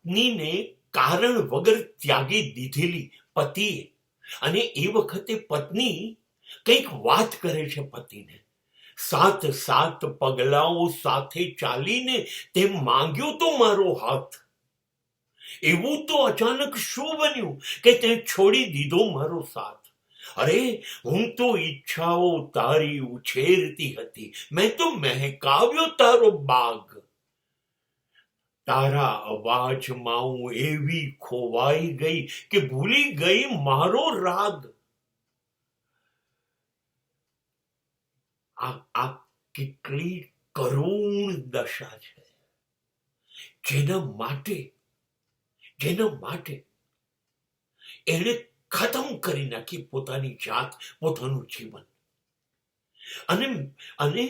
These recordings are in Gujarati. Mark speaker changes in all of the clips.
Speaker 1: પત્નીને કારણ વગર ત્યાગી દીધેલી પતિએ, અને એ વખતે પત્ની કંઈક વાત કરે છે પતિને, 7 પગલાઓ સાથે ચાલીને તે માંગ્યો તો મારો હાથ. એવું તો અચાનક શું બન્યું કે તે છોડી દીધો મારો સાથ? અરે, હું તો ઈચ્છાઓ તારી ઉછેરતી હતી, મેં તો મહેકાવ્યો તારો બાગ. તારા અવાજમાં હું એવી ખોવાઈ ગઈ કે ભૂલી ગઈ મારો રાગ. આ કેટલી કરુણ દશા છે, જેના માટે એણે ખતમ કરી નાખી પોતાની જાત, પોતાનું જીવન. અને અને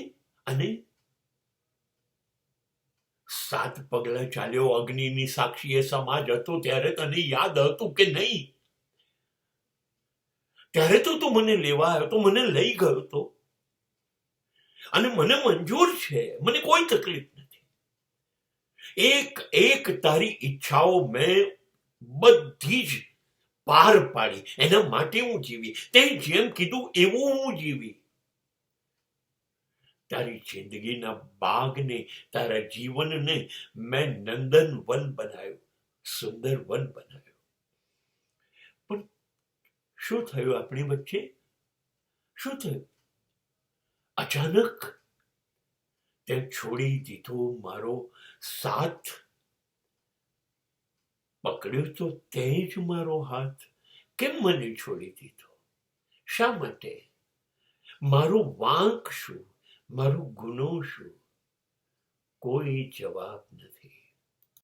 Speaker 1: અને 7 પગલા ચાલ્યો અગ્નિની સાક્ષીએ સમાજ હતો ત્યારે તને યાદ હતું કે નહીં? ત્યારે તો તું મને લેવા આવ્યો તો, મને લઈ ગયો તો, અને મને મંજૂર છે, મને કોઈ તકલીફ નથી. એક તારી ઈચ્છાઓ મેં બધી જ પાર પાડી. એના માટે હું જીવી, તે જેમ કીધું એવું હું જીવી. તારી જિંદગીના બાગને, તારા જીવનને મેં નંદનવન બનાવ્યું, સુંદર વન બનાવ્યું. પણ શું થયું આપણી વચ્ચે? શું થયું? અચાનક તે છોડી દીધો મારો સાથ. પકડ્યો તો તે જ મારો હાથ. કેમ મને છોડી દીધો? શા માટે? મારો વાંક શું? મારો ગુનો શું? કોઈ જવાબ નથી.